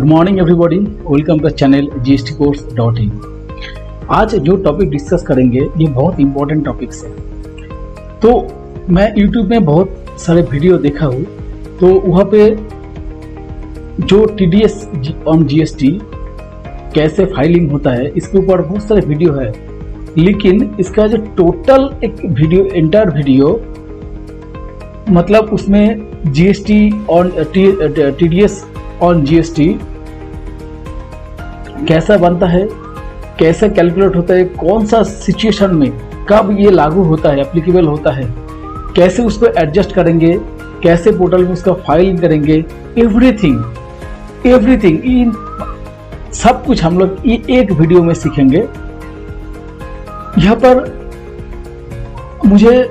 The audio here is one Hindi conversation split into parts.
Morning everybody, welcome to channel gstcourse.in। आज जो टॉपिक डिस्कस करेंगे ये बहुत इंपॉर्टेंट टॉपिक्स है। तो मैं YouTube में बहुत सारे वीडियो देखा हूँ, तो वहाँ पे जो TDS ऑन GST कैसे फाइलिंग होता है इसके ऊपर बहुत सारे वीडियो है, लेकिन इसका जो टोटल एक वीडियो एंटायर वीडियो मतलब उसमें GST on TDS on GST कैसा बनता है, कैसे कैलकुलेट होता है, कौन सा सिचुएशन में कब ये लागू होता है, एप्लीकेबल होता है, कैसे उसको एडजस्ट करेंगे, कैसे पोर्टल में उसका फाइल करेंगे, एवरीथिंग इन सब कुछ हम लोग ये एक वीडियो में सीखेंगे। यहाँ पर मुझे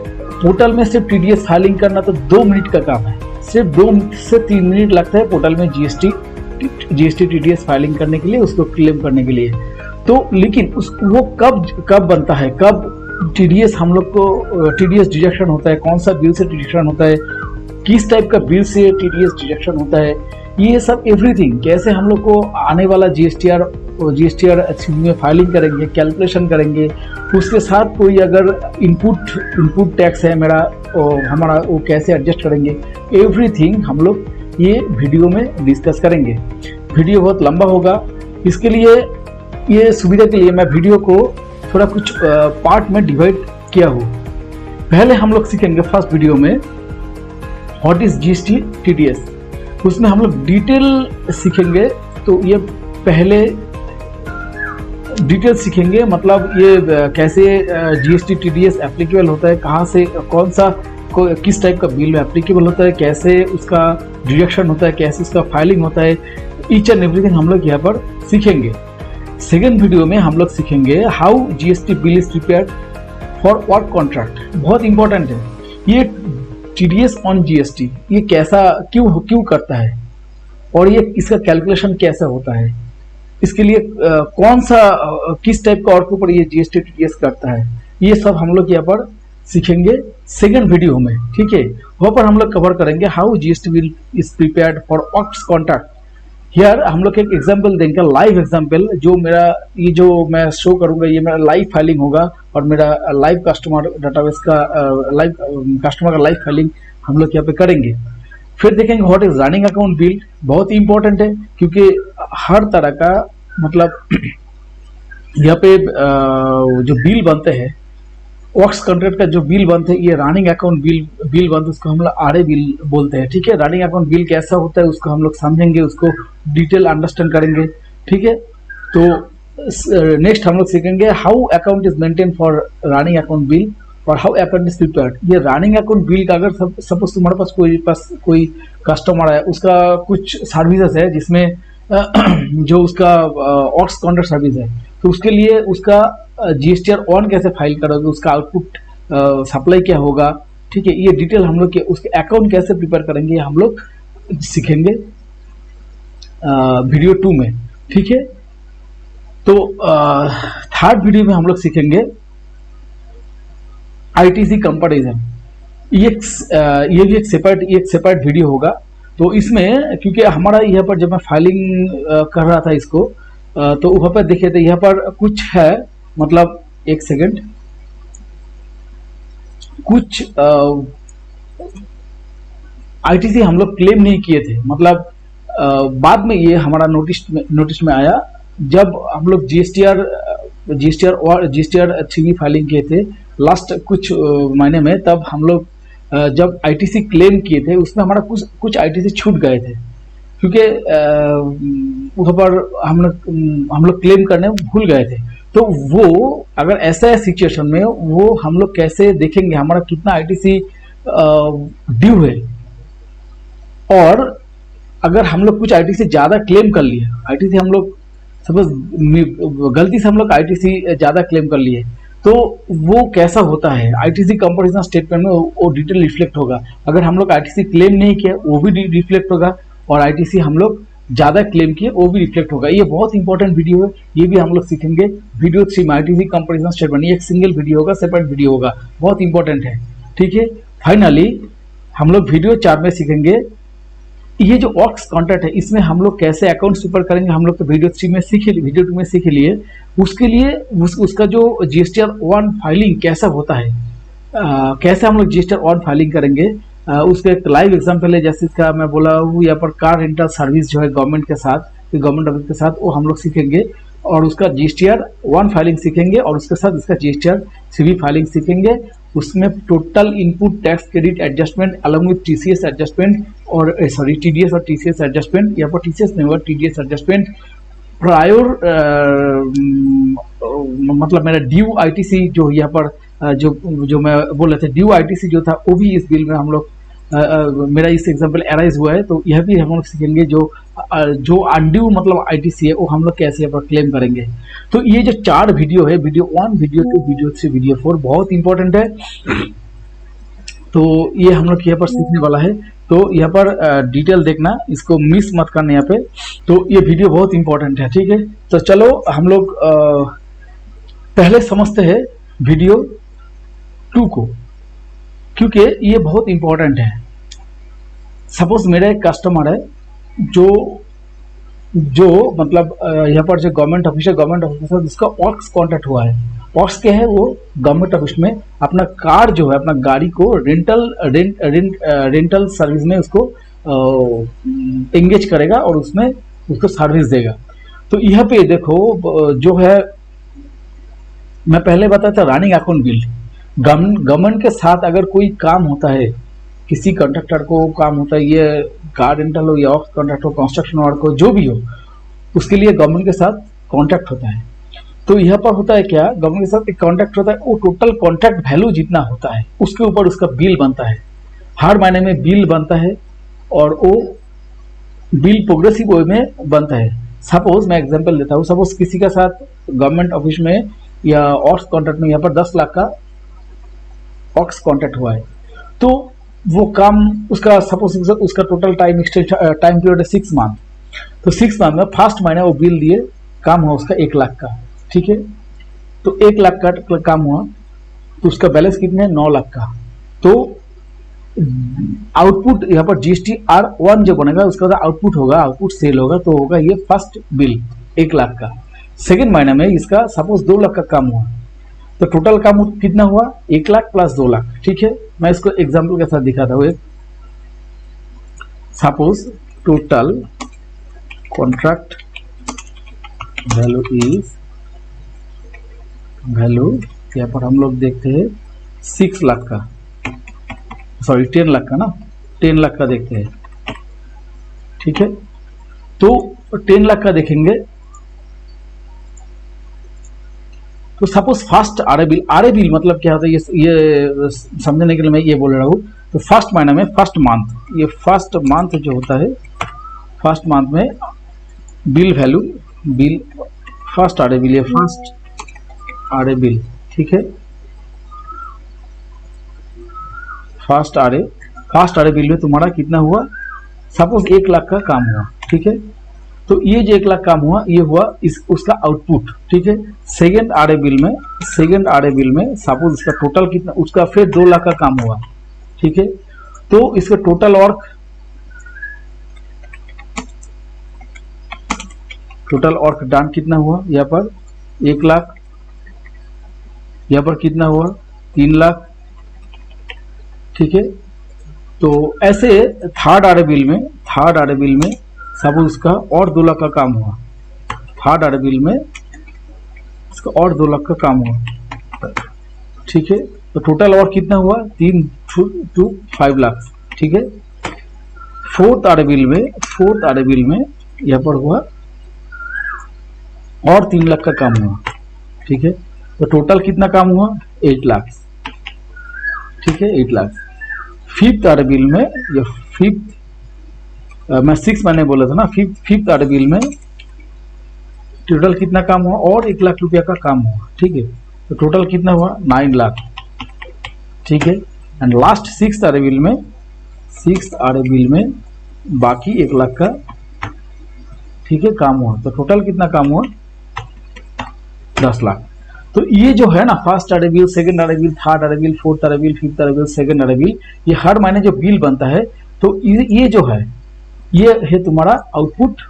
पोर्टल में सिर्फ TDS फाइलिंग करना तो 2 मिनट का काम है, सिर्फ 2 से 3 मिनट लगता है पोर्टल में GST TDS फाइलिंग करने के लिए, उसको क्लेम करने के लिए। तो लेकिन वो कब बनता है, कब TDS हम लोग को TDS डिडक्शन होता है, कौन सा बिल से डिडक्शन होता है, किस टाइप का बिल से TDS डिडक्शन होता है, ये सब एवरीथिंग कैसे हम लोग को आने वाला GSTR में फाइलिंग करेंगे, कैलकुलेशन करेंगे, उसके साथ कोई अगर इनपुट टैक्स है हमारा वो कैसे एडजस्ट करेंगे, एवरीथिंग हम लोग ये वीडियो में डिस्कस करेंगे। वीडियो बहुत लंबा होगा, इसके लिए ये सुविधा के लिए मैं वीडियो को थोड़ा कुछ पार्ट में डिवाइड किया हूँ। पहले हम लोग सीखेंगे फर्स्ट वीडियो में व्हाट इज GST TDS, उसमें हम लोग डिटेल सीखेंगे। तो ये पहले डिटेल सीखेंगे, मतलब ये कैसे GST TDS एप्लीकेबल होता है, कहाँ से कौन सा किस टाइप का बिल में एप्लीकेबल होता है, कैसे उसका डिडक्शन होता है, कैसे उसका फाइलिंग होता है, ईच एंड एवरीथिंग हम लोग यहाँ पर सीखेंगे। सेकेंड वीडियो में हम लोग सीखेंगे how GST bill is prepared for work contract. बहुत इंपॉर्टेंट है ये TDS ऑन GST, ये कैसा क्यों करता है और ये इसका कैलकुलेशन कैसा होता है, इसके लिए कौन सा किस टाइप का और के ऊपर ये GST TDS करता है, ये सब हम लोग यहाँ पर सीखेंगे सेकेंड वीडियो में। ठीक है, वहाँ पर हम लोग कवर करेंगे how GST bill is prepared for works contract. Here हम लोग एक एग्जांपल देंगे, लाइव एग्जांपल, जो मैं शो करूंगा ये मेरा लाइव फाइलिंग होगा और मेरा लाइव कस्टमर डाटाबेस का कस्टमर का लाइव फाइलिंग हम लोग यहाँ पे करेंगे। फिर देखेंगे what is running account bill, बहुत इंपॉर्टेंट है क्योंकि हर तरह का मतलब यहाँ पे जो बिल बनते हैं वर्क्स कॉन्ट्रैक्ट का जो बिल बनते हैं, ये रनिंग अकाउंट बिल बनते हैं, उसको हम लोग RA बिल बोलते हैं। ठीक है, रनिंग अकाउंट बिल कैसा होता है उसको हम लोग समझेंगे, उसको डिटेल अंडरस्टैंड करेंगे। ठीक है, तो नेक्स्ट हम लोग सीखेंगे how account is maintain for running account bill और हाउ अकाउंट इज प्रिपेयर्ड। ये रनिंग अकाउंट बिल का अगर सपोज तुम्हारे पास कोई कस्टमर है, उसका कुछ सर्विसेज है जिसमें जो उसका वर्क्स कॉन्ट्रैक्ट सर्विस है, तो उसके लिए उसका GSTR ऑन कैसे फाइल करोगे, उसका आउटपुट सप्लाई क्या होगा। ठीक है, ये डिटेल हम लोग उसके अकाउंट कैसे प्रिपेयर करेंगे हम लोग सीखेंगे वीडियो 2 में। ठीक है, तो थर्ड वीडियो में हम लोग सीखेंगे ITC कंपैरिजन। ये भी एक सेपरेट वीडियो होगा। तो इसमें क्योंकि हमारा यहाँ पर जब मैं फाइलिंग कर रहा था इसको, तो वहाँ पर देखे थे यहाँ पर कुछ है, मतलब एक सेकंड, कुछ ITC हम लोग क्लेम नहीं किए थे, मतलब बाद में ये हमारा नोटिस में आया जब हम लोग GSTR 3 फाइलिंग किए थे लास्ट कुछ महीने में, तब हम लोग जब ITC क्लेम किए थे उसमें हमारा कुछ ITC छूट गए थे क्योंकि वहाँ पर हम लोग क्लेम करने भूल गए थे। तो वो अगर ऐसा है सिचुएशन में, वो हम लोग कैसे देखेंगे हमारा कितना ITC ड्यू है, और अगर हम लोग कुछ ITC ज़्यादा क्लेम कर लिए, ITC हम लोग सपोज गलती से हम लोग ITC ज़्यादा क्लेम कर लिए, तो वो कैसा होता है ITC कंपैरिजन स्टेटमेंट में वो डिटेल रिफ्लेक्ट होगा। अगर हम लोग ITC क्लेम नहीं किया वो भी रिफ्लेक्ट होगा, और ITC हम लोग ज़्यादा क्लेम किए वो भी रिफ्लेक्ट होगा। ये बहुत इंपॉर्टेंट वीडियो है, ये भी हम लोग सीखेंगे वीडियो 3 में ITC कंपैरिजन स्टेटमेंट। ये एक सिंगल वीडियो होगा, सेपरेट वीडियो होगा, बहुत इंपॉर्टेंट है। ठीक है, फाइनली हम लोग वीडियो 4 में सीखेंगे ये जो ऑक्स कॉन्ट्रैक्ट है इसमें हम लोग कैसे अकाउंट्स प्रिपेयर करेंगे, हम लोग तो वीडियो 3 में सीखे, वीडियो 2 में सीख लिए। उसके लिए उसका जो GSTR 1 फाइलिंग कैसा होता है, कैसे हम लोग GSTR 1 फाइलिंग करेंगे, उसका एक लाइव एग्जांपल है। जैसे इसका मैं बोला हूँ यहाँ पर कार रेंटल सर्विस जो है गवर्नमेंट के साथ, गवर्नमेंट ऑफिस के साथ, वो हम लोग सीखेंगे और उसका GSTR 1 फाइलिंग सीखेंगे और उसके साथ इसका GSTR 3 फाइलिंग सीखेंगे। उसमें total input tax credit adjustment along with TCS adjustment और सॉरी TDS और TCS एडजस्टमेंट, यहाँ पर TCS नहीं हुआ, TDS एडजस्टमेंट प्रायर, मतलब मेरा ड्यू ITC जो यहाँ पर जो मैं बोल रहे थे ड्यू ITC जो था वो भी इस बिल में हम लोग मेरा इस एग्जांपल अराइज हुआ है, तो यह भी हम लोग सीखेंगे। जो अनड्यू मतलब ITC है वो हम लोग कैसे यहाँ पर क्लेम करेंगे। तो ये जो 4 वीडियो है, वीडियो 1, वीडियो 2, वीडियो 3, वीडियो 4 बहुत इंपॉर्टेंट है। तो ये हम लोग यहाँ पर सीखने वाला है, तो यहाँ पर डिटेल देखना, इसको मिस मत करना यहाँ पे। तो ये वीडियो बहुत इंपॉर्टेंट है, ठीक है। तो चलो हम लोग पहले समझते हैं वीडियो 2 को, क्योंकि ये बहुत इंपॉर्टेंट है। सपोज मेरा एक कस्टमर है जो मतलब यहाँ पर जो गवर्नमेंट ऑफिस है, गवर्नमेंट ऑफिस के साथ उसका ऑक्स कॉन्ट्रैक्ट हुआ है। ऑक्स क्या है, वो गवर्नमेंट ऑफिस में अपना कार जो है, अपना गाड़ी को रेंटल सर्विस में उसको एंगेज करेगा और उसमें उसको सर्विस देगा। तो यहाँ पे देखो जो है, मैं पहले बताया था रनिंग अकाउंट बिल, गवर्नमेंट के साथ अगर कोई काम होता है, किसी कॉन्ट्रैक्टर को काम होता है, ये कार रेंटल हो या ऑक्स कॉन्ट्रैक्ट हो, कंस्ट्रक्शन वर्क हो, जो भी हो, उसके लिए गवर्नमेंट के साथ कॉन्ट्रैक्ट होता है। तो यहाँ पर होता है क्या, गवर्नमेंट के साथ एक कॉन्ट्रैक्ट होता है, वो टोटल कॉन्ट्रैक्ट वैल्यू जितना होता है उसके ऊपर उसका बिल बनता है, हर महीने में बिल बनता है और वो बिल प्रोग्रेसिव वे में बनता है। सपोज मैं एग्जांपल देता हूँ, सपोज किसी के साथ गवर्नमेंट ऑफिस में या ऑक्स कॉन्ट्रैक्ट में यहाँ पर 10 लाख का ऑक्स कॉन्ट्रैक्ट हुआ है, तो वो काम उसका सपोज उसका टोटल टाइम पीरियड है 6 मंथ। तो 6 मंथ में फर्स्ट महीने वो बिल दिए, काम हुआ उसका 1 लाख का, ठीक है। तो 1 लाख का काम हुआ, तो उसका बैलेंस कितने, 9 लाख का। तो आउटपुट यहाँ पर GSTR 1 जो बनेगा उसका आउटपुट होगा, आउटपुट सेल होगा, तो होगा ये फर्स्ट बिल 1 लाख का। सेकेंड महीने में इसका सपोज 2 लाख का काम हुआ, तो टोटल काम कितना हुआ, 1 लाख प्लस 2 लाख, ठीक है। मैं इसको एग्जांपल के साथ दिखाता हूँ। सपोज टोटल कॉन्ट्रैक्ट वैल्यू यहाँ पर हम लोग देखते हैं 6 लाख का, सॉरी 10 लाख का ना, 10 लाख का देखते हैं, ठीक है। तो 10 लाख का देखेंगे, तो सपोज फर्स्ट आरए बिल मतलब क्या होता है, ये समझने के लिए मैं ये बोल रहा हूँ। तो फर्स्ट महीना में फर्स्ट मंथ, ये फर्स्ट मंथ जो होता है, फर्स्ट मंथ में bill value, bill first RA bill, ये फर्स्ट आरए बिल, ठीक है। फर्स्ट आरए बिल में तुम्हारा कितना हुआ, सपोज 1 लाख का काम हुआ, ठीक है। तो ये जो 1 लाख काम हुआ, ये हुआ उसका आउटपुट, ठीक है। सेकेंड आरए बिल में सपोज इसका टोटल कितना, उसका फिर 2 लाख का काम हुआ, ठीक है। तो इसका टोटल वर्क डन कितना हुआ, यहाँ पर 1 लाख, यहाँ पर कितना हुआ 3 लाख, ठीक है। तो ऐसे थर्ड आरए बिल में सपोज उसका और 2 लाख का काम हुआ, थर्ड आरए बिल में इसका और 2 लाख का काम हुआ, ठीक है। तो टोटल और कितना हुआ 3 to 5 लाख, ठीक है। फोर्थ आरए बिल में यहाँ पर हुआ और 3 लाख का काम हुआ, ठीक है। तो टोटल कितना काम हुआ 8 लाख, ठीक है, 8 लाख। फिफ्थ आरए बिल में, ये फिफ्थ मैं 6 महीने बोला था ना, फिफ्थ आरए बिल में टोटल कितना काम हुआ और 1 लाख रुपया का काम हुआ, ठीक है। तो टोटल कितना हुआ 9 लाख, ठीक है। And last sixth RA bill में बाकी 1 लाख का, ठीक है, काम हुआ। तो टोटल कितना काम हुआ 10 लाख। तो ये जो है ना, first RA bill, second RA bill, third RA bill, fourth RA bill, fifth RA bill, second RA bill, ये हर महीने जो बिल बनता है, तो ये जो है ये है तुम्हारा आउटपुट,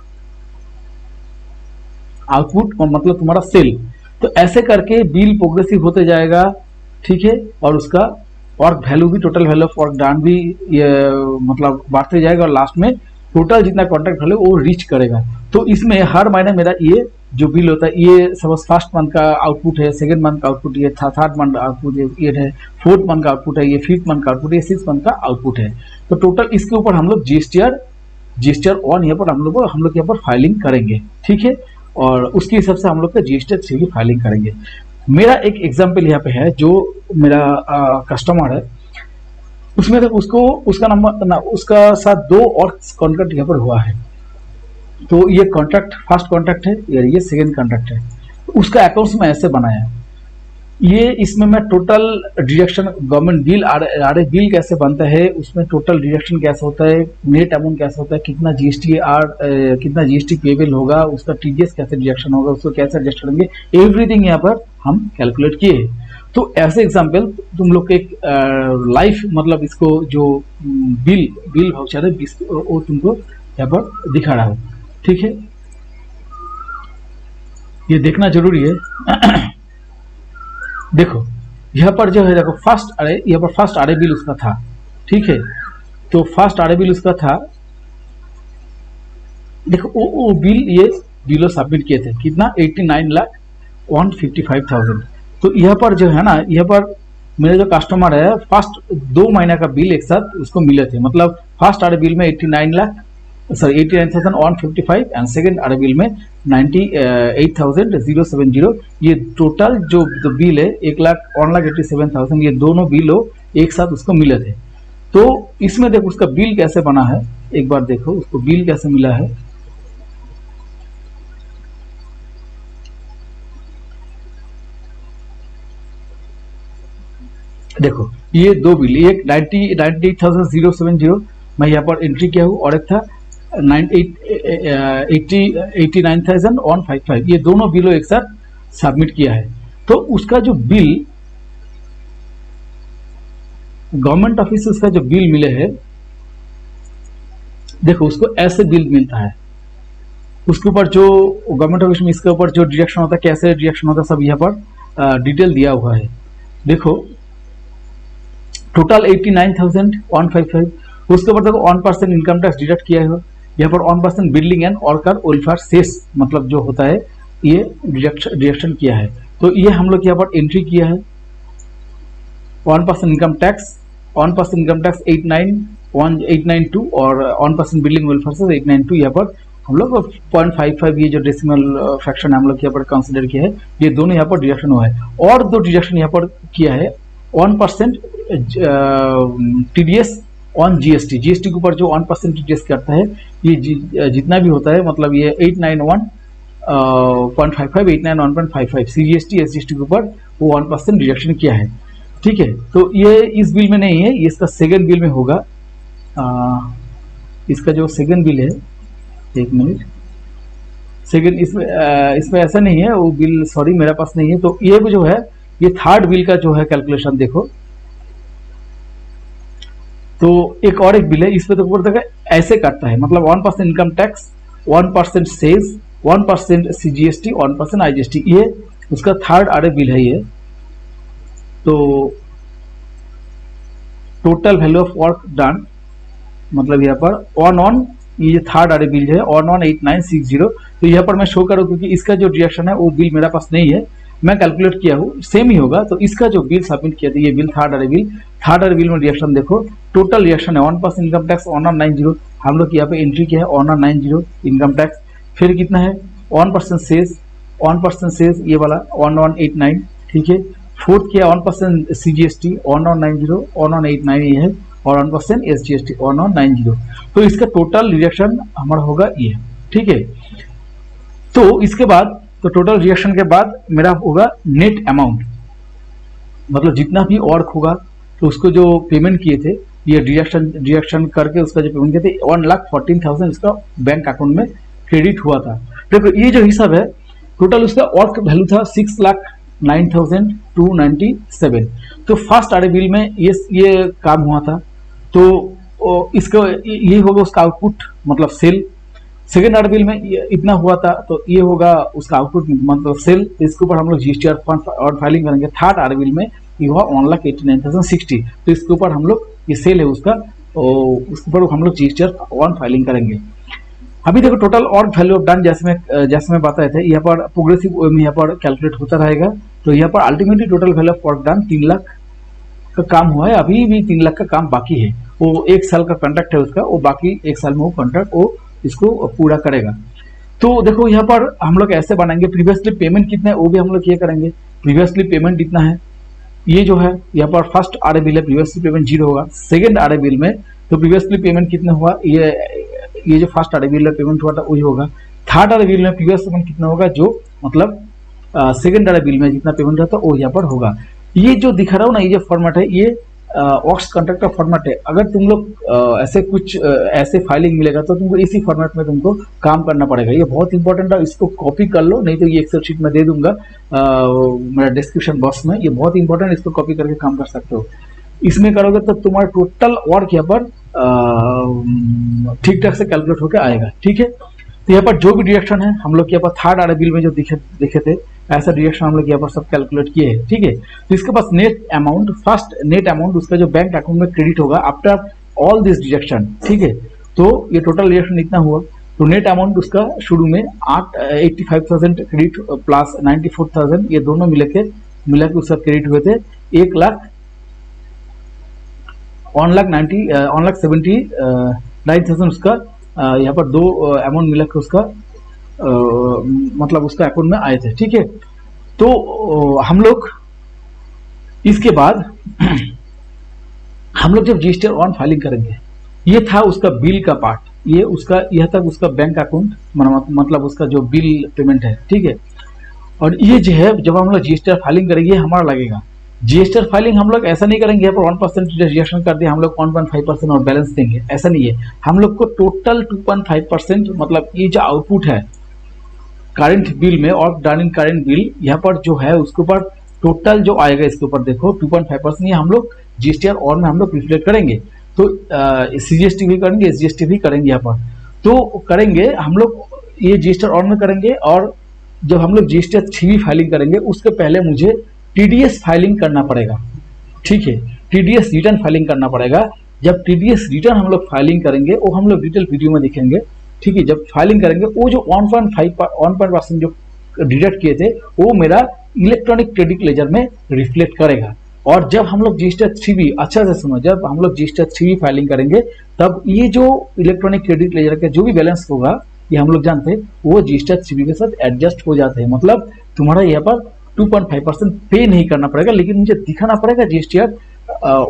आउटपुट मतलब तुम्हारा सेल। तो ऐसे करके बिल प्रोग्रेसिव होते जाएगा, ठीक है, और उसका वर्क वैल्यू भी, total value of work done भी ये मतलब बढ़ते जाएगा, और लास्ट में टोटल जितना कॉन्ट्रैक्ट वैल्यू वो रीच करेगा। तो इसमें हर महीने मेरा ये जो बिल होता है, ये सपोज फर्स्ट मंथ का आउटपुट है, सेकंड मंथ का आउटपुट ये था, थर्ड मंथ आउटपुट ये है, फोर्थ मंथ का आउटपुट है, ये फिफ्थ मंथ का आउटपुट है, सिक्स मंथ का आउटपुट है। तो टोटल इसके ऊपर हम लोग जीएसटीआर ऑन यहाँ पर हम लोग यहाँ पर फाइलिंग करेंगे, ठीक है, और उसके हिसाब से हम लोग का जीएसटीआर 3 की फाइलिंग करेंगे। मेरा एक एग्जाम्पल यहाँ पे है, जो मेरा कस्टमर है, उसमें तक उसको उसका नंबर ना, उसका साथ 2 और कॉन्ट्रैक्ट यहाँ पर हुआ है। तो ये कॉन्ट्रैक्ट फर्स्ट कॉन्ट्रैक्ट है, ये सेकेंड कॉन्ट्रैक्ट है। उसका अकाउंट्स में ऐसे बनाया, ये इसमें मैं total deduction government bill RA bill कैसे बनता है, उसमें टोटल डिडक्शन कैसे होता है, नेट अमाउंट कैसे होता है, कितना जीएसटी पेबल होगा, उसका टीडीएस कैसे डिडक्शन होगा, उसको कैसे एडजस्ट करेंगे, एवरीथिंग यहाँ पर हम कैलकुलेट किए। तो ऐसे एग्जाम्पल तुम लोग के लाइफ मतलब इसको जो बिल वाउचर है वो तुमको यहाँ पर दिखा रहा हूँ, ठीक है, ये देखना जरूरी है। देखो यहाँ पर जो है, देखो फर्स्ट आरए, यहाँ पर फर्स्ट आरए बिल उसका था, ठीक है, तो फर्स्ट आरए बिल उसका था। देखो वो बिल ये बिलो सबमिट किए थे, कितना 89,155,000। तो यहाँ पर जो है ना, यहाँ पर मेरे जो कस्टमर है, फर्स्ट 2 महीना का बिल एक साथ उसको मिले थे, मतलब फर्स्ट आरए बिल में 89,155 एंड सेकेंड आरए बिल में 98,070। ये टोटल जो बिल है 1,87,000, ये दोनों बिलों एक साथ उसको मिले थे। तो इसमें देखो उसका बिल कैसे बना है, एक बार देखो उसको बिल कैसे मिला है। देखो ये 2 बिल, एक 98,070 मैं यहाँ पर एंट्री किया हूँ, और एक था 89,155, ये दोनों बिलों एक साथ सबमिट किया है। तो उसका जो बिल गवर्नमेंट ऑफिस से उसका जो बिल मिले है, देखो उसको ऐसे बिल मिलता है, उसके ऊपर जो गवर्नमेंट ऑफिस में इसके ऊपर जो डिडक्शन होता है, कैसे डिडक्शन होता है, सब यहाँ पर डिटेल दिया हुआ है। देखो टोटल 89,155, उसके ऊपर देखो 1% इनकम टैक्स डिडक्ट किया है, यहाँ पर 1% building and worker welfare cess मतलब जो होता है ये डिडक्शन किया है। तो ये हम लोग यहाँ पर एंट्री किया है। 1% इनकम टैक्स 892 और 1% बिल्डिंग वेलफेयर सेस 892, यहाँ पर हम लोग 0.55 ये जो डेसिमल फ्रैक्शन हम लोग यहाँ पर कंसिडर किया है, ये दोनों यहाँ पर डिडक्शन हुआ है। और 2 डिडक्शन यहाँ पर किया है, 1% टीडीएस ऑन जीएसटी, जीएसटी के ऊपर जो 1% टीडीएस करता है, ये जितना भी होता है, मतलब ये 891.55 891.55 सीजीएसटी एसजीएसटी के ऊपर वो 1% डिडक्शन किया है, ठीक है। तो ये इस बिल में नहीं है, ये इसका सेकंड बिल में होगा। इसका जो सेकंड बिल है, एक मिनट, सेकंड इसमें ऐसा नहीं है वो बिल, सॉरी मेरे पास नहीं है। तो ये जो है, ये थर्ड बिल का जो है कैलकुलेशन देखो। तो एक और एक बिल है, इस पे तो ऊपर तक ऐसे काटता है, मतलब 1% income tax, 1% sales, 1% CGST, 1% IGST, ये उसका थर्ड आरए बिल है ये। तो total value of work done, मतलब यहाँ पर ऑन ये थर्ड आरए बिल है, ऑन 8960। तो यहाँ पर मैं शो करूँ, क्योंकि इसका जो रिएक्शन है वो बिल मेरा पास नहीं है, मैं कैलकुलेट किया हूँ, सेम ही होगा। तो इसका जो बिल सबमिट किया था, ये बिल थर्ड आरए बिल में रिएक्शन देखो, टोटल रिएक्शन है 1% इनकम टैक्स 1990, हम लोग यहाँ पे एंट्री किया है 1990 इनकम टैक्स। फिर कितना है 1% सेस, 1% सेस ये वाला 1189, ठीक है। फोर्थ किया 1% सीजीएसटी 1190 1189 ये है, और 1% एसजीएसटी 1190। तो इसका टोटल रिएक्शन हमारा होगा ये, ठीक है। तो इसके बाद, तो टोटल रिएक्शन के बाद मेरा होगा नेट अमाउंट, मतलब जितना भी वर्क होगा तो उसको जो पेमेंट किए थे, ये डिडक्शन करके उसका जो पेमेंट किए थे 1,14,000 इसका बैंक अकाउंट में क्रेडिट हुआ था। देखो ये जो हिसाब है, टोटल उसका वर्क वैल्यू था 6,09,297। तो फर्स्ट आरए बिल में ये काम हुआ था। तो इसका ये होगा उसका आउटपुट मतलब सेल। सेकेंड ऑर्डर बिल में इतना हुआ था तो ये होगा उसका आउटपुट मतलब सेल। इसके ऊपर हम लोग जीएसटीआर और फाइलिंग करेंगे। थर्ड ऑर्डर बिल में ये हुआ 1,89,060, तो इसके ऊपर हम लोग ये सेल है उसका, उसके ऊपर हम लोग जीएसटीआर ऑन फाइलिंग करेंगे। अभी देखो टोटल और वैल्यू ऑफ डन जैसे मैं बताया था, यहाँ पर प्रोग्रेसिव वे में यहाँ पर कैलकुलेट होता रहेगा। तो यहाँ पर ultimately total value of work done 3 lakh का काम हुआ है, अभी भी 3 लाख का काम बाकी है। वो 1 साल का कॉन्ट्रैक्ट है उसका, वो बाकी 1 साल में वो कॉन्ट्रैक्ट वो इसको पूरा करेगा। तो देखो यहाँ पर हम लोग ऐसे बनाएंगे, प्रीवियसली पेमेंट कितना है वो भी हम लोग ये करेंगे। प्रीवियसली पेमेंट इतना है, ये जो है यहाँ पर फर्स्ट आर बिल है, प्रीवियसली पेमेंट 0 होगा। सेकेंड आर बिल में तो प्रीवियसली पेमेंट कितना हुआ, ये जो फर्स्ट आर बिल पेमेंट हुआ था वही होगा। थर्ड आर बिल में प्रीवियस पेमेंट कितना होगा, जो मतलब सेकेंड आर बिल में जितना पेमेंट रहता है वो यहाँ पर होगा। ये जो दिखा रहा हूँ ना, ये जो फॉर्मेट है ये ऑक्स कॉन्ट्रैक्ट का फॉर्मेट है। अगर तुम लोग ऐसे कुछ ऐसे फाइलिंग मिलेगा तो तुमको इसी फॉर्मेट में तुमको काम करना पड़ेगा। ये बहुत इंपॉर्टेंट है, इसको कॉपी कर लो, नहीं तो ये एक्सेल शीट में दे दूंगा मेरा डिस्क्रिप्शन बॉक्स में। ये बहुत इंपॉर्टेंट, इसको कॉपी करके काम कर सकते हो। इसमें करोगे तो तुम्हारा टोटल वर्क यहाँ पर ठीक ठाक से कैलकुलेट होकर आएगा। ठीक है, तो यहाँ पर जो भी डिरेक्शन है हम लोग यहाँ पर थर्ड आर बिल में जो देखे थे ऐसा डिरेक्शन हम लोग यहाँ पर सब कैलकुलेट किए हैं। ठीक है, तो इसके पास net amount, first net amount उसका जो बैंक अकाउंट में क्रेडिट होगा आफ्टर ऑल दिस डिरेक्शन। ठीक है, तो ये टोटल डिरेक्शन इतना हुआ। तो नेट अमाउंट उसका शुरू में 85,000 क्रेडिट प्लस 94,000, ये दोनों मिला के उसका क्रेडिट हुए थे 1,79,000 उसका यहाँ पर दो अमाउंट मिला के उसका मतलब उसका अकाउंट में आए थे। ठीक है, तो हम लोग इसके बाद हम लोग जब जीएसटीआर ऑन फाइलिंग करेंगे, ये था उसका बिल का पार्ट, ये उसका यह तक उसका बैंक अकाउंट मतलब उसका जो बिल पेमेंट है। ठीक है, और ये जो है जब हम लोग जीएसटीआर फाइलिंग करेंगे हमारा लगेगा। जीएसटीआर फाइलिंग हम लोग ऐसा नहीं करेंगे यहाँ पर 1% डिडक्शन कर दिया हम लोग 1.5% और बैलेंस देंगे, ऐसा नहीं है। हम लोग को टोटल 2.5% मतलब ये जो आउटपुट है करंट बिल में और डन इन करंट बिल यहाँ पर जो है उसके ऊपर टोटल जो आएगा इसके ऊपर देखो 2.5% ये हम लोग जीएसटीआर और में हम लोग रिफ्लेक्ट करेंगे। तो सीजीएसटी भी करेंगे, एसजीएसटी भी करेंगे यहाँ पर। तो करेंगे हम लोग ये जीएसटीआर और में करेंगे, और जब हम लोग जीएसटीआर 3 फाइलिंग करेंगे उसके पहले मुझे टीडीएस फाइलिंग करना पड़ेगा। ठीक है, टीडीएस रिटर्न फाइलिंग करना पड़ेगा। जब टीडीएस रिटर्न हम लोग फाइलिंग करेंगे वो हम लोग डिटेल वीडियो में दिखेंगे। ठीक है, जब फाइलिंग करेंगे वो जो 1% जो डिडक्ट किए थे वो मेरा इलेक्ट्रॉनिक क्रेडिट लेजर में रिफ्लेक्ट करेगा। और जब हम लोग जीएसटीआर 3 अच्छा से सुनो, जब हम लोग जीएसटीआर 3 फाइलिंग करेंगे तब ये जो इलेक्ट्रॉनिक क्रेडिट लेजर का जो भी बैलेंस होगा ये हम लोग जानते हैं वो जीएसटीआर 3 के साथ एडजस्ट हो जाते हैं। मतलब तुम्हारा यहाँ पर 2.5% पे नहीं करना पड़ेगा, लेकिन मुझे दिखाना पड़ेगा जीएसटीआर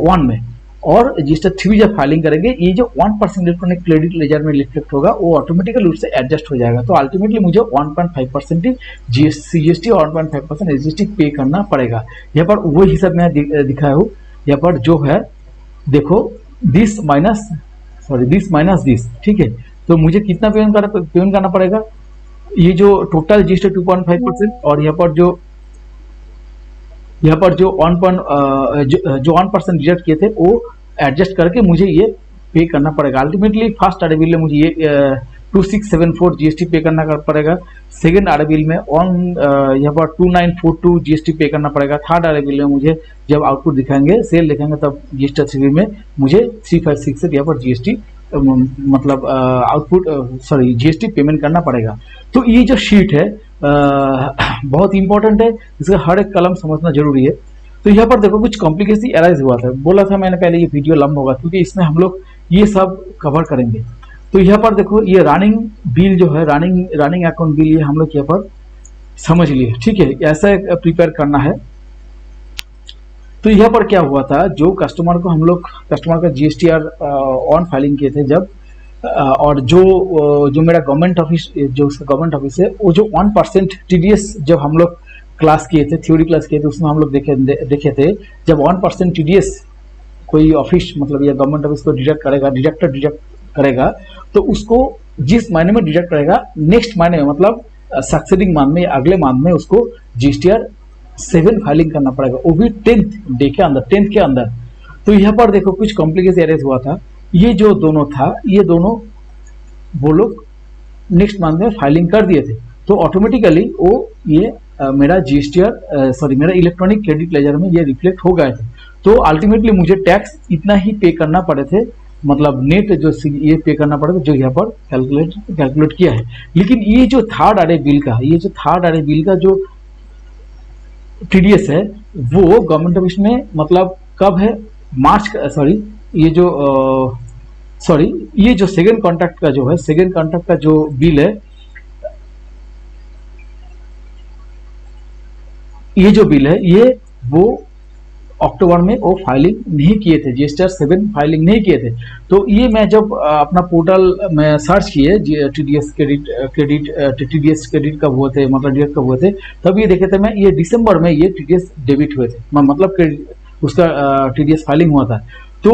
1 में। और जीएसटीआर 3 जब फाइलिंग करेंगे ये जो 1% इलेक्ट्रॉनिक क्रेडिट लेजर में रिफ्लेक्ट होगा वो ऑटोमेटिकली उससे एडजस्ट हो जाएगा। तो अल्टीमेटली मुझे 1.5% जीएसटी और 1.5% एसजीएसटी पे करना पड़ेगा। यहाँ पर वही हिसाब मैं दिखाया हूँ। यहाँ पर जो है देखो दिस माइनस दिस। ठीक है, तो मुझे कितना पेमेंट करना पड़ेगा, ये जो टोटल जीएसटी 2.5% और यहाँ पर जो 1% डिडक्ट किए थे वो एडजस्ट करके मुझे ये पे करना पड़ेगा। अल्टीमेटली फर्स्ट आर बिल में मुझे ये 2674 जीएसटी पे करना पड़ेगा। सेकेंड आर बिल में यहाँ पर 2942 जीएसटी पे करना पड़ेगा। थर्ड आर बिल में मुझे जब आउटपुट दिखाएंगे सेल दिखाएंगे तब जीएसटी 3 में मुझे 356 यहाँ पर जीएसटी मतलब आउटपुट जीएसटी पेमेंट करना पड़ेगा। तो ये जो शीट है बहुत इंपॉर्टेंट है, इसका हर एक कलम समझना जरूरी है। तो यहाँ पर देखो कुछ कॉम्प्लिकेसी अराइज हुआ था, बोला था मैंने पहले ये वीडियो लंबा होगा क्योंकि इसमें हम लोग ये सब कवर करेंगे। तो यहाँ पर देखो ये रनिंग बिल जो है रनिंग अकाउंट बिल ये हम लोग यहाँ पर समझ लिए। ठीक है, ऐसा प्रिपेयर करना है। तो यहाँ पर क्या हुआ था, जो कस्टमर का जीएसटीआर ऑन फाइलिंग किए थे जब, और जो मेरा गवर्नमेंट ऑफिस है वो जो 1% टीडीएस जब हम लोग क्लास किए थे, थ्योरी क्लास किए थे, उसमें हम लोग देखे थे जब 1% टीडीएस कोई ऑफिस मतलब या गवर्नमेंट ऑफिस को डिडक्ट करेगा तो उसको जिस महीने में डिडक्ट करेगा नेक्स्ट महीने में मतलब सक्सेडिंग मंथ में अगले मंथ में उसको जीएसटीआर 7 फाइलिंग करना पड़ेगा, वो भी 10th के अंदर। तो यहाँ पर देखो कुछ कॉम्प्लिकेशन एरेज हुआ था। ये जो दोनों था, ये दोनों वो लोग नेक्स्ट मंथ में फाइलिंग कर दिए थे, तो ऑटोमेटिकली वो ये मेरा जीएसटीआर सॉरी मेरा इलेक्ट्रॉनिक क्रेडिट लेजर में ये रिफ्लेक्ट हो गए थे। तो अल्टीमेटली मुझे टैक्स इतना ही पे करना पड़े थे, मतलब नेट जो ये पे करना पड़े थे जो यहाँ पर कैलकुलेट किया है। लेकिन ये जो थर्ड आरए बिल का, ये जो थर्ड आरए बिल का जो टीडीएस है वो गवर्नमेंट ऑफिस में मतलब कब है, मार्च का, सॉरी ये जो ये जो सेकेंड कॉन्ट्रैक्ट का जो है, सेकेंड कॉन्ट्रैक्ट का जो बिल है, ये जो बिल है ये वो अक्टूबर में वो फाइलिंग नहीं किए थे, जीएसटीआर 7 फाइलिंग नहीं किए थे। तो ये मैं जब अपना पोर्टल में सर्च किए टीडीएस टीडीएस क्रेडिट कब हुए थे, मतलब डेट कब हुए थे, तब ये देखे थे मैं ये दिसंबर में ये टीडीएस डेबिट हुए थे, मतलब उसका टीडीएस फाइलिंग हुआ था। तो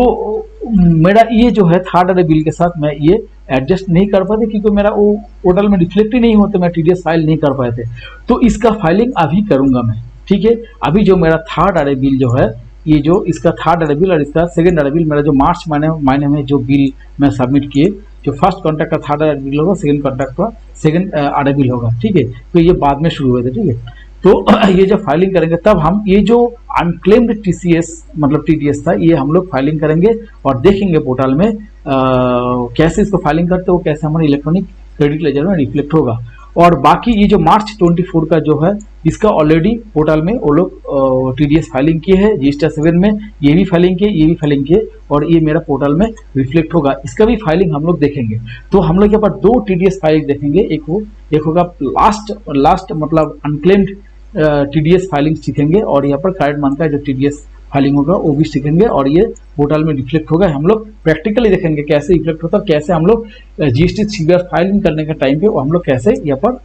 मेरा ये जो है थर्ड आरए बिल के साथ मैं ये एडजस्ट नहीं कर पाते क्योंकि मेरा वो पोर्टल में रिफ्लेक्ट ही नहीं होता, मैं टीडीएस फाइल नहीं कर पाए थे। तो इसका फाइलिंग अभी करूंगा मैं, ठीक है। अभी जो मेरा थर्ड आरए बिल जो है, ये जो इसका थर्ड आरए बिल और इसका सेकंड आरए बिल, मेरा जो मार्च महीने में जो बिल मैं सबमिट किए, जो फर्स्ट कॉन्ट्रैक्ट का थर्ड आरए बिल होगा, सेकंड कॉन्ट्रैक्ट का सेकंड आरए बिल होगा, ठीक है। तो ये बाद में शुरू हुए थे, ठीक है। तो ये जब फाइलिंग करेंगे तब हम ये जो अनक्लेम्ड टीसीएस मतलब टीडीएस था, ये हम लोग फाइलिंग करेंगे और देखेंगे पोर्टल में कैसे इसको फाइलिंग करते हो, कैसे हमारे इलेक्ट्रॉनिक क्रेडिट लेजर में रिफ्लेक्ट होगा। और बाकी ये जो मार्च 24 का जो है, इसका ऑलरेडी पोर्टल में वो लोग टीडीएस फाइलिंग किए है, जीएसटीआर 7 में ये भी फाइलिंग किए, ये भी फाइलिंग किए, और ये मेरा पोर्टल में रिफ्लेक्ट होगा। इसका भी फाइलिंग हम लोग देखेंगे। तो हम लोग यहाँ पर 2 टीडीएस फाइलिंग देखेंगे, एक होगा लास्ट मतलब अनक्लेम्ड टीडीएस फाइलिंग सीखेंगे, और यहाँ पर करंट मंथ का जो टीडीएस फाइलिंग होगा वो भी सीखेंगे, और ये पोर्टल में रिफ्लेक्ट होगा। हम लोग प्रैक्टिकली देखेंगे कैसे रिफ्लेक्ट होता है, कैसे हम लोग जीएसटी सीबीआर फाइलिंग करने के टाइम पे हम लोग कैसे यहाँ पर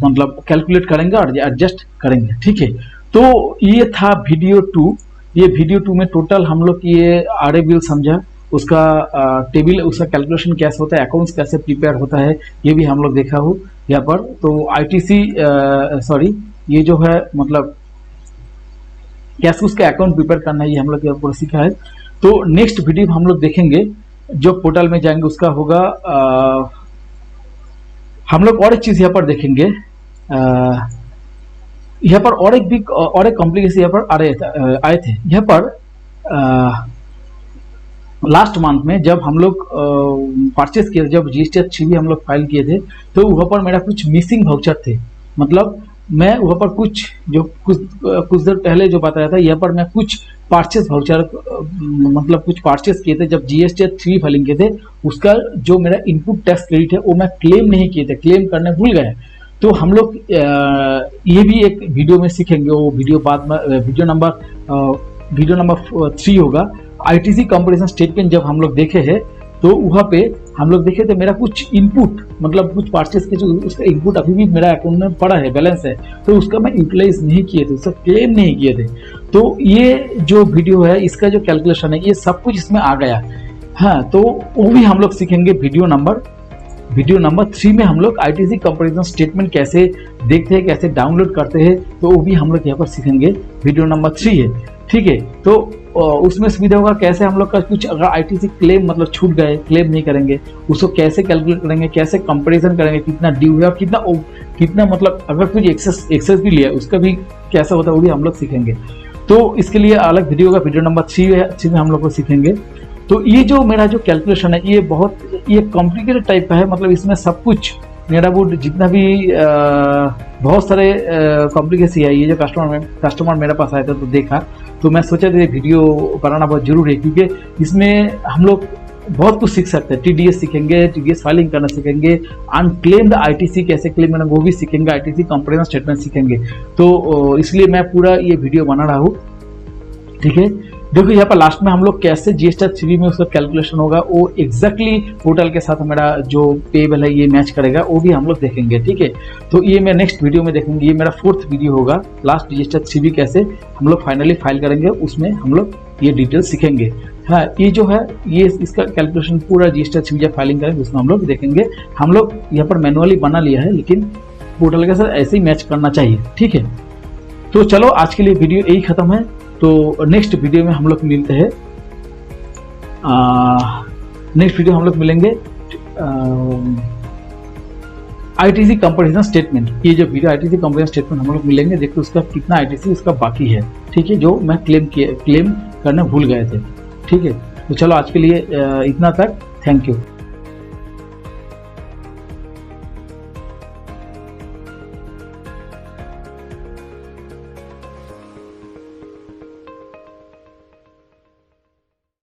मतलब कैलकुलेट करेंगे और एडजस्ट करेंगे, ठीक है। तो ये था वीडियो 2। ये वीडियो 2 में टोटल हम लोग ये आरए बिल समझा, उसका टेबल, उसका कैलकुलेशन कैसे होता है, अकाउंट्स कैसे प्रिपेयर होता है, ये भी हम लोग देखा हो यहाँ पर। तो आईटीसी सॉरी ये जो है मतलब कैसे उसका अकाउंट प्रिपेयर करना है, ये हम लोग यहाँ पर सीखा है। तो नेक्स्ट वीडियो हम लोग देखेंगे, जो पोर्टल में जाएंगे उसका होगा हम लोग और एक चीज यहाँ पर देखेंगे, यहाँ पर और एक कॉम्प्लिकेशन यहाँ पर आए थे। यहाँ पर लास्ट मंथ में जब हम लोग परचेस किए थे, जब जीएसटीआर 3 हम लोग फाइल किए थे, तो वहाँ पर मेरा कुछ मिसिंग वाउचर थे। मतलब मैं वहाँ पर कुछ देर पहले जो बताया था, यहाँ पर मैं कुछ परचेस वाउचर मतलब कुछ परचेस किए थे जब जीएसटीआर 3 फाइलिंग किए थे, उसका जो मेरा इनपुट टैक्स क्रेडिट है वो मैं क्लेम नहीं किए थे, क्लेम करने भूल गए। तो हम लोग ये भी एक वीडियो में सीखेंगे, वो वीडियो बाद में वीडियो नंबर 3 होगा। आईटीसी कंपैरिजन स्टेटमेंट जब हम लोग देखे हैं, तो वहाँ पे हम लोग देखे थे मेरा कुछ इनपुट मतलब कुछ परचेस के जो उसका इनपुट अभी भी मेरा अकाउंट में पड़ा है, बैलेंस है, तो उसका मैं यूटिलाइज नहीं किए थे, उसका क्लेम नहीं किए थे। तो ये जो वीडियो है, इसका जो कैलकुलेशन है, ये सब कुछ इसमें आ गया। हाँ, तो वो भी हम लोग सीखेंगे वीडियो नंबर 3 में। हम लोग आईटीसी कंपैरिजन स्टेटमेंट कैसे देखते हैं, कैसे डाउनलोड करते हैं, तो वो भी हम लोग यहाँ पर सीखेंगे। वीडियो नंबर 3 है, ठीक है। तो उसमें सुविधा होगा कैसे हम लोग का कुछ अगर आईटीसी क्लेम मतलब छूट गए, क्लेम नहीं करेंगे, उसको कैसे कैलकुलेट करेंगे, कैसे कंपैरिजन करेंगे, कितना ड्यू है और कितना मतलब अगर कुछ एक्सेस भी लिया उसका भी कैसा होता है, वो भी हम लोग सीखेंगे। तो इसके लिए अलग वीडियो होगा, वीडियो नंबर 3 है, 3 में हम लोग को सीखेंगे। तो ये जो मेरा जो कैलकुलेशन है, ये ये कॉम्प्लिकेटेड टाइप का है, मतलब इसमें सब कुछ मेरा वो जितना भी बहुत सारे कॉम्प्लिकेशन है। ये जो कस्टमर मेरे पास आया था तो देखा, तो मैं सोचा था वीडियो बनाना बहुत जरूरी है, क्योंकि इसमें हम लोग बहुत कुछ सीख सकते हैं। टीडीएस सीखेंगे, टीडीएस फाइलिंग करना सीखेंगे, अनक्लेम्ड आईटीसी कैसे क्लेम करना वो भी सीखेंगे, आईटीसी कंपैरिजन स्टेटमेंट सीखेंगे। तो इसलिए मैं पूरा ये वीडियो बना रहा हूँ, ठीक है। देखो यहाँ पर लास्ट में हम लोग कैसे जीएसटीआर 3 में उसका कैलकुलेशन होगा, वो एग्जैक्टली पोर्टल के साथ मेरा जो पेबल है ये मैच करेगा, वो भी हम लोग देखेंगे, ठीक है। तो ये मैं नेक्स्ट वीडियो में देखेंगे, ये मेरा 4th वीडियो होगा। लास्ट जीएसटीआर 3 कैसे हम लोग फाइनली फाइल करेंगे, उसमें हम लोग ये डिटेल सीखेंगे। हाँ, ये जो है ये इसका कैलकुलेशन पूरा जीएसटीआर 3 जब फाइलिंग करेंगे उसमें हम लोग देखेंगे। हम लोग यहाँ पर मैनुअली बना लिया है, लेकिन पोर्टल के साथ ऐसे ही मैच करना चाहिए, ठीक है। तो चलो आज के लिए वीडियो यही खत्म है। तो नेक्स्ट वीडियो में हम लोग मिलते हैं। नेक्स्ट वीडियो हम लोग मिलेंगे आईटीसी कंपटीशन स्टेटमेंट। ये जो वीडियो आईटीसी कंपटीशन स्टेटमेंट हम लोग मिलेंगे, देखते उसका कितना आईटीसी उसका बाकी है, ठीक है, जो मैं क्लेम करना भूल गए थे। ठीक है, तो चलो आज के लिए इतना तक, थैंक यू।